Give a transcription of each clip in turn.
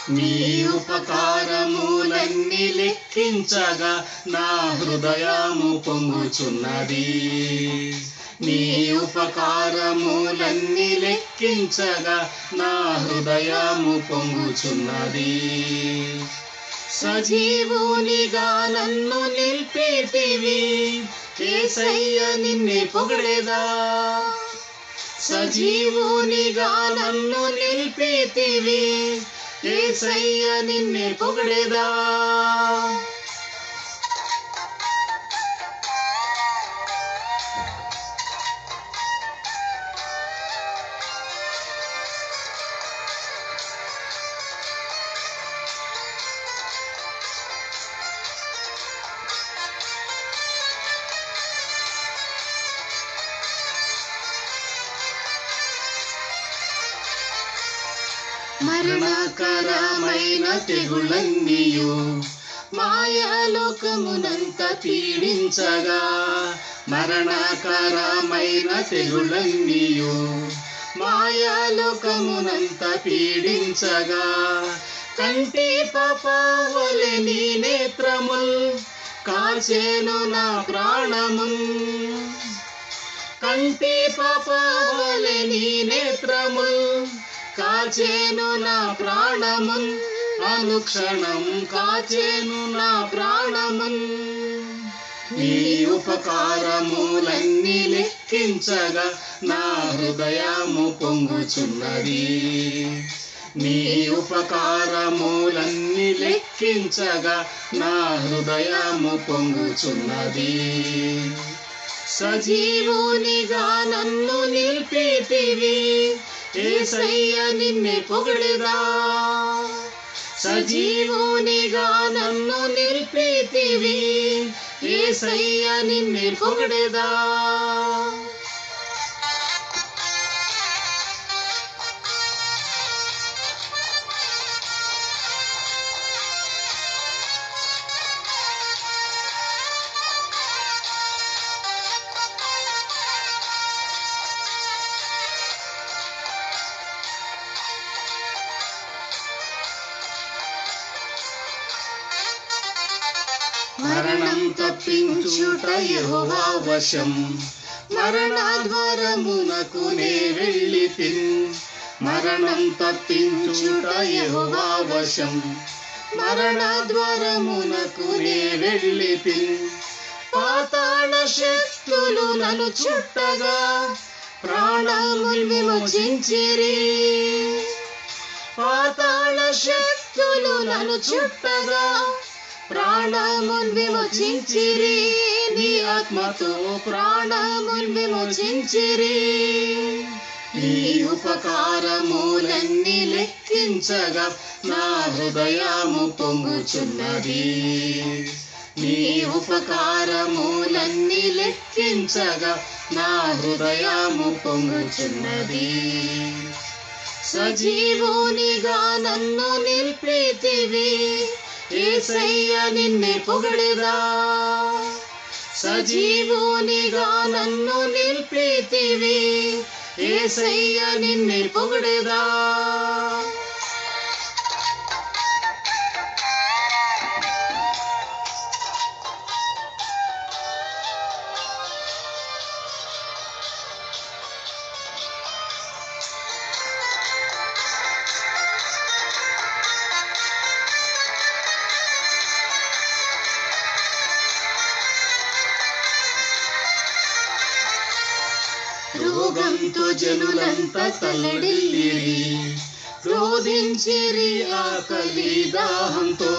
నీ ఉపకారములన్నీ లెక్కించగా నా హృదయము పొంగుచున్నది. నీ ఉపకారములన్నీ లెక్కించగా నా హృదయము పొంగుచున్నది. సజీవునిగా నన్ను నిలిపితివి, యేసయ్య నిన్నే పొగిడేదా. సజీవునిగా నన్ను నిలిపితివి, యేసయ్య నిన్నే పొగిడేదా. మరణకరమైన తెగుళ్ళన్నీయు మాయాలోకమునంత పీడించగా, మరణకరమైన తెగుళ్ళన్నీయు మాయాలోకమునంత పీడించగా, కంటి పాపవలె నీ నేత్రముల్ కాల్చెను నా ప్రాణమున్. కంటి పాపవలె నీ నేత్రముల్ కాచెను నా ప్రాణమున్, అనుక్షణం కాచెను నా ప్రాణమున్. నీ ఉపకారములన్నీ లెక్కించగా నా హృదయము పొంగుచున్నది. నీ ఉపకారములన్నీ లెక్కించగా నా హృదయము పొంగుచున్నది. సజీవునిగా నన్ను నిలిపితివి, యేసయ్య నిన్నే పొగిడేదా. సజీవునిగా నన్ను నిలిపితివి, యేసయ్య నిన్నే పొగిడేదా. మరణం తప్పించుట యెహోవా వశం, మరణద్వారమునకు నే వెళ్ళితిన్. మరణం తప్పించుట యెహోవా వశం, మరణద్వారమునకు నే వెళ్ళితిన్. పాతాళ శక్తులు నన్ను చుట్టగా ప్రాణములు విమోచించిరి. పాతాళ శక్తులు నన్ను చుట్టగా ప్రాణములు విమోచించిరి. నీ ఆత్మతో ప్రాణములు విమోచించిరి. నీ ఉపకారములన్నీ లెక్కించగా నా హృదయము పొంగుచున్నది. నీ ఉపకారములన్నీ లెక్కించగా నా హృదయము పొంగుచున్నది. సజీవునిగా నన్ను నిలిపితివి, యేసయ్య నిన్నే పొగిడేదా. సజీవునిగా నన్ను నిలిపితివి, యేసయ్య నిన్నే పొగిడేదా. రోగంతో జనులంతా తల్లడిల్లిరి, రోధించిరి ఆకలి దాహంతో.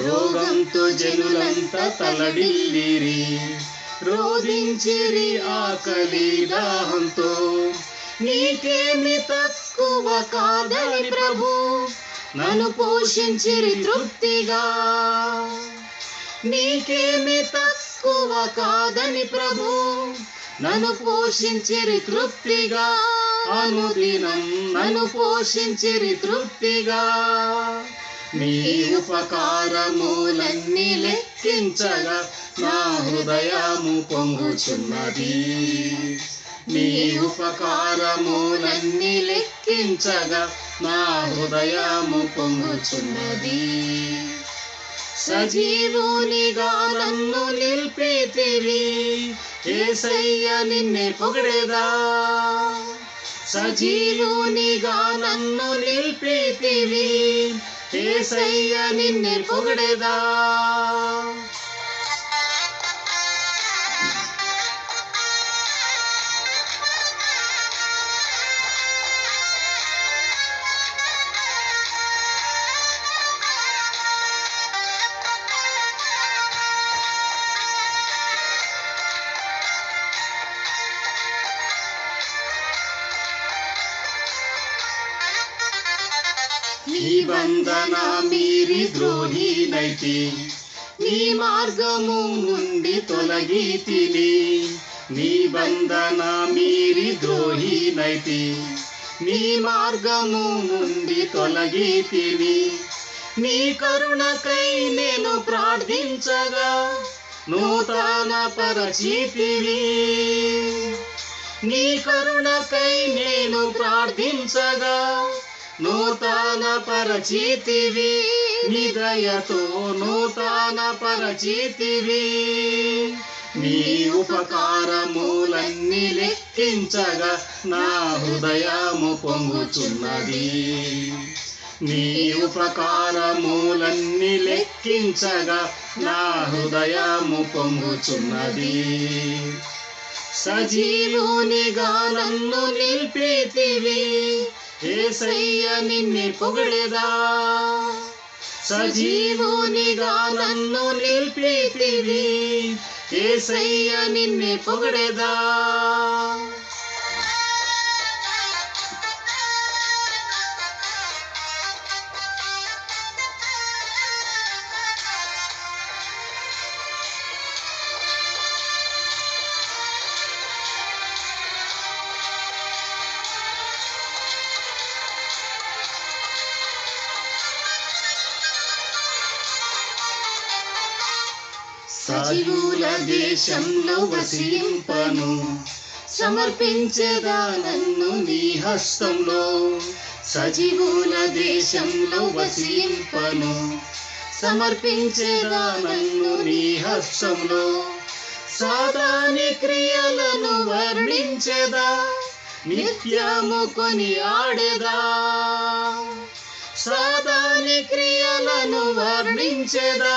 రోగంతో జనులంతా తల్లడిల్లిరి, రోధించిరి ఆకలి దాహంతో. నీకేమి తక్కువ కాదని ప్రభు నన్ను పోషించిరి తృప్తిగా. నీకేమి తక్కువ కాదని ప్రభు నన్ను పోషించిరి తృప్తిగా. అనుదినం నన్ను పోషించిరి తృప్తిగా. నీ ఉపకారములన్నీ లెక్కించగా నా హృదయము పొంగుచున్నది. నీ ఉపకారములన్నీ లెక్కించగా నా హృదయము పొంగుచున్నది. సజీవునిగా నన్ను నిలిపితివి, యేసయ్య నిన్నే పొగడేదా. సజీవునిగా నన్ను నిలిపితివి, యేసయ్య నిన్నే పొగడేదా. నిబంధన మీరి ద్రోహినైతి, నీ మార్గము నుండి తొలగితిని. నిబంధన మీరి ద్రోహినైతి, నీ మార్గము నుండి తొలగితిని. నీ కరుణకై నేను ప్రార్థించగా నూతన పరచితివి. నీ కరుణకై నేను ప్రార్థించగా నూతన పరచితివి. నీ దయతో నూతన పరచితివి. నీ ఉపకారములన్నీ లెక్కించగా నా హృదయము పొంగుచున్నది. నీ ఉపకారములన్నీ లెక్కించగా నా హృదయము పొంగుచున్నది. సజీవునిగా నన్ను నిలిపితివి, యేసయ్య నిన్నే పొగడేదా. సజీవునిగా నన్ను నిలిపితివి, యేసయ్య నిన్నే పొగడేదా. సజీవుల దేశంలో వసింపను, సమర్పించేదా నన్ను నీ హస్తంలో. సజీవుల దేశంలో వసింపను, సమర్పించేదా నన్ను నీ హస్తంలో. సాతాని క్రియలను వర్ణించేదా, నిత్యము కొనియాడేదా. సాతాని క్రియలను వర్ణించేదా,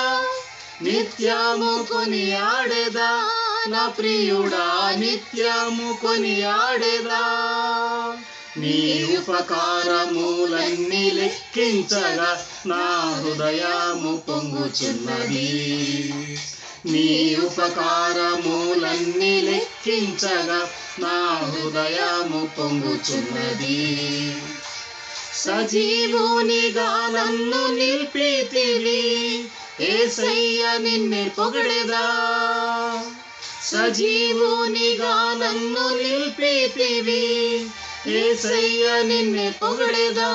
నిత్యము కొనియాడేదా. నా ప్రియుడా నిత్యము కొనియాడేదా. నీ ఉపకారములన్నీ లెక్కించగా నా హృదయము పొంగుచున్నది. నీ ఉపకారములన్నీ లెక్కించగా నా హృదయము పొంగుచున్నది. సజీవునిగా నన్ను నిలిపితివి, యేసయ్య నిన్నే పొగడేదా. సజీవునిగా నన్ను నిలిపితివి, యేసయ్య నిన్నే పొగడేదా.